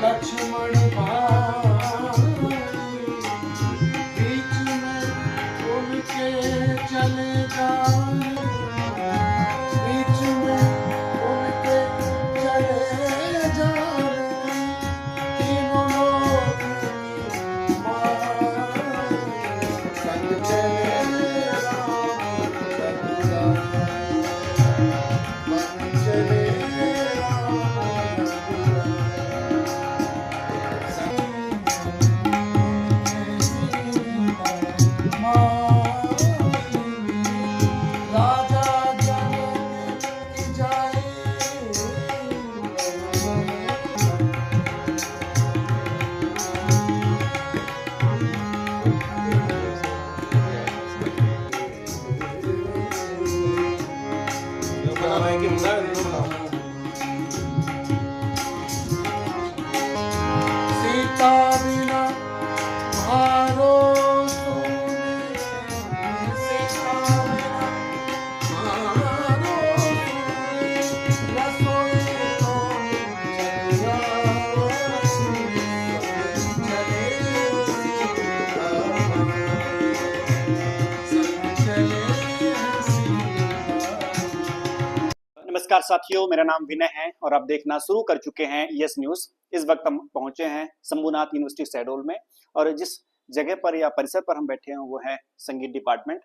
लक्ष्मण बीच में उनके चले जाए, बीच में उनके चले जाए, तीनों लोग संग चले राम चले सीता बिना हारो सोने, सीता बिना हारो सोने, रसोई तो नमस्कार साथियों, मेरा नाम विनय है और आप देखना शुरू कर चुके हैं यस न्यूज। इस वक्त हम पहुंचे हैं शंभुनाथ यूनिवर्सिटी शहडोल में और जिस जगह पर या परिसर पर हम बैठे हैं वो है संगीत डिपार्टमेंट।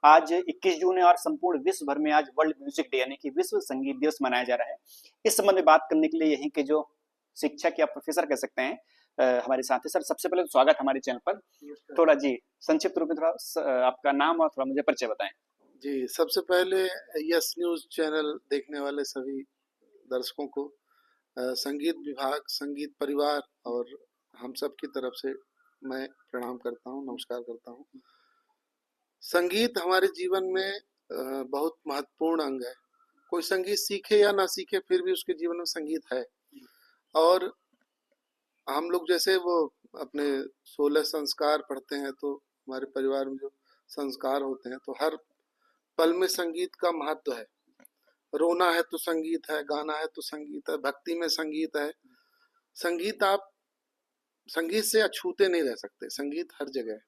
आज 21 जून है और संपूर्ण विश्व भर में आज वर्ल्ड म्यूजिक डे यानी कि विश्व संगीत दिवस मनाया जा रहा है। इस संबंध में बात करने के लिए यहीं के जो शिक्षक या प्रोफेसर कह सकते हैं हमारे साथ है। सर, सबसे पहले स्वागत हमारे चैनल पर। थोड़ा जी संक्षिप्त रूप में थोड़ा आपका नाम और थोड़ा मुझे परिचय बताएं। जी, सबसे पहले यस न्यूज़ चैनल देखने वाले सभी दर्शकों को संगीत विभाग, संगीत परिवार और हम सब की तरफ से मैं प्रणाम करता हूँ, नमस्कार करता हूँ। संगीत हमारे जीवन में बहुत महत्वपूर्ण अंग है। कोई संगीत सीखे या ना सीखे फिर भी उसके जीवन में संगीत है। और हम लोग जैसे वो अपने 16 संस्कार पढ़ते हैं तो हमारे परिवार में जो संस्कार होते हैं तो हर पल में संगीत का महत्व है। रोना है तो संगीत है, गाना है तो संगीत है, भक्ति में संगीत है। संगीत आप संगीत से अछूते नहीं रह सकते, संगीत हर जगह है।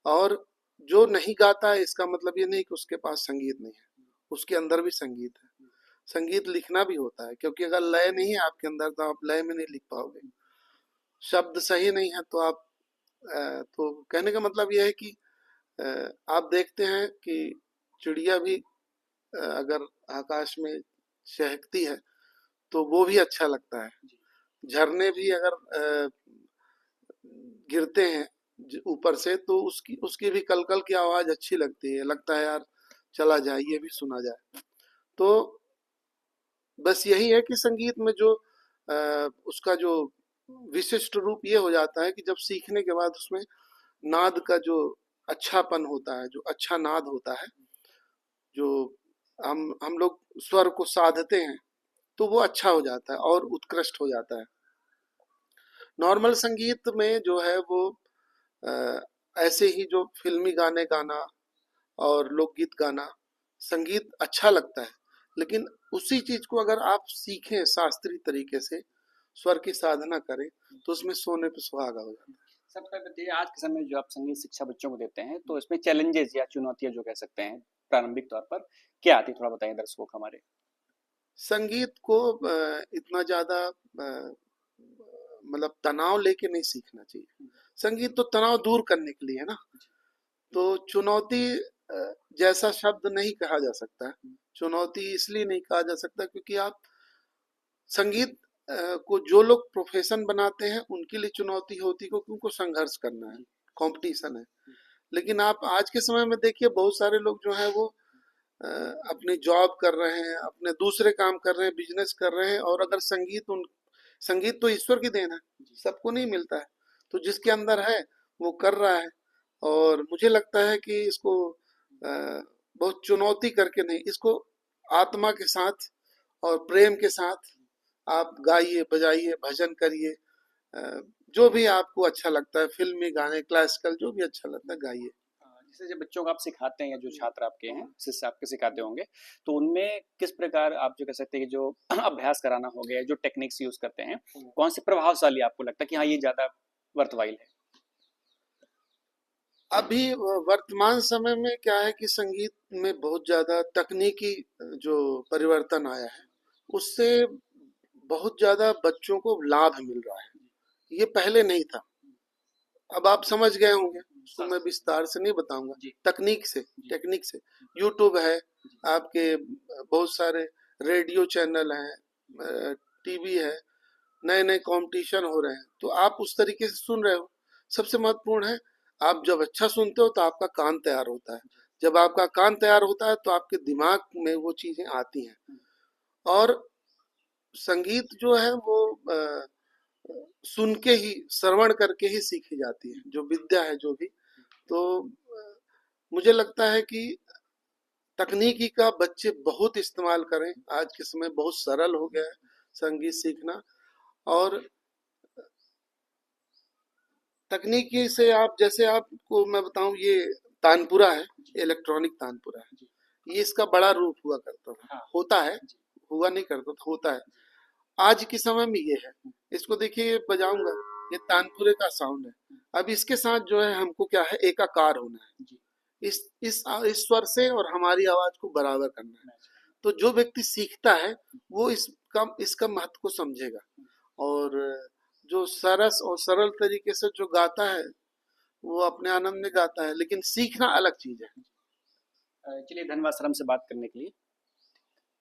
और जो नहीं गाता है इसका मतलब ये नहीं कि उसके पास संगीत नहीं है, उसके अंदर भी संगीत है। संगीत लिखना भी होता है, क्योंकि अगर लय नहीं है आपके अंदर तो आप लय में नहीं लिख पाओगे। शब्द सही नहीं है तो आप तो कहने का मतलब यह है कि आप देखते हैं कि चिड़िया भी अगर आकाश में चहकती है तो वो भी अच्छा लगता है। झरने भी अगर गिरते हैं ऊपर से तो उसकी उसकी भी कलकल की आवाज अच्छी लगती है, लगता है यार चला जाए ये भी सुना जाए। तो बस यही है कि संगीत में जो उसका जो विशिष्ट रूप ये हो जाता है कि जब सीखने के बाद उसमें नाद का जो अच्छापन होता है, जो अच्छा नाद होता है, जो हम लोग स्वर को साधते हैं तो वो अच्छा हो जाता है और उत्कृष्ट हो जाता है। नॉर्मल संगीत में जो है वो ऐसे ही जो फिल्मी गाने गाना और लोकगीत गाना संगीत अच्छा लगता है, लेकिन उसी चीज को अगर आप सीखें शास्त्रीय तरीके से, स्वर की साधना करें तो उसमें सोने पे सुहागा हो जाता है। सबसे बताइए, आज के समय में जो आप संगीत शिक्षा बच्चों को देते हैं तो इसमें चैलेंजेस या चुनौतियां जो कह सकते हैं प्रारंभिक तौर पर क्या आती है, थोड़ा बताइए दर्शकों को हमारे। संगीत को इतना ज्यादा मतलब तनाव लेके नहीं सीखना चाहिए। संगीत तो तनाव दूर करने के लिए है ना। तो चुनौती जैसा शब्द नहीं कहा जा सकता। चुनौती इसलिए नहीं कहा जा सकता क्योंकि आप संगीत को जो लोग प्रोफेशन बनाते हैं उनके लिए चुनौती होती है, क्योंकि उनको संघर्ष करना है, कंपटीशन है। लेकिन आप आज के समय में देखिए बहुत सारे लोग जो हैं वो अपनी जॉब कर रहे हैं, अपने दूसरे काम कर रहे हैं, बिजनेस कर रहे हैं, और अगर संगीत तो ईश्वर की देन है, सबको नहीं मिलता है। तो जिसके अंदर है वो कर रहा है। और मुझे लगता है कि इसको बहुत चुनौती करके नहीं, इसको आत्मा के साथ और प्रेम के साथ आप गाइए, बजाइए, भजन करिए, जो भी आपको अच्छा लगता है, फिल्मी गाने, क्लासिकल, जो भी अच्छा लगता है गाइए। जैसे जब बच्चों को आप सिखाते हैं या जो छात्र आपके हैं, शिष्य आपके सिखाते होंगे, तो उनमें किस प्रकार आप जो कह सकते हैं कि जो अभ्यास कराना हो गया, जो टेक्निक्स यूज़ करते हैं, कौन से प्रभावशाली आपको लगता है कि हाँ, ये ज़्यादा वर्थवाइल है? अभी वर्तमान समय में क्या है कि संगीत में बहुत ज़्यादा तकनीकी जो परिवर्तन आया है, उससे बहुत ज़्यादा बच्चों को लाभ मिल रहा है। ये पहले नहीं था। अब आप समझ गए होंगे, उसको मैं विस्तार से नहीं बताऊंगा। टेक्निक से यूट्यूब है, आपके बहुत सारे रेडियो चैनल हैं, टीवी है, नए नए कंपटीशन हो रहे हैं, तो आप उस तरीके से सुन रहे हो। सबसे महत्वपूर्ण है, आप जब अच्छा सुनते हो तो आपका कान तैयार होता है। जब आपका कान तैयार होता है तो आपके दिमाग में वो चीजें आती हैं। और संगीत जो है वो सुन के ही, श्रवण करके ही सीखी जाती है, जो विद्या है जो भी। तो मुझे लगता है कि तकनीकी का बच्चे बहुत इस्तेमाल करें। आज के समय बहुत सरल हो गया है संगीत सीखना। और तकनीकी से आप, जैसे आपको मैं बताऊं, ये तानपुरा है, इलेक्ट्रॉनिक तानपुरा है, ये इसका बड़ा रूप हुआ करता था, होता है, हुआ नहीं करता था, होता है। आज के समय में ये है, इसको देखिए बजाऊंगा, ये तानपुरे का साउंड है। अब इसके साथ जो है हमको क्या है, एकाकार होना है, इस स्वर से और हमारी आवाज को बराबर करना है। तो जो व्यक्ति सीखता है वो इसका महत्व को समझेगा। और जो सरस और सरल तरीके से जो गाता है वो अपने आनंद में गाता है, लेकिन सीखना अलग चीज है। चलिए, धन्यवाद सर हमसे बात करने के लिए।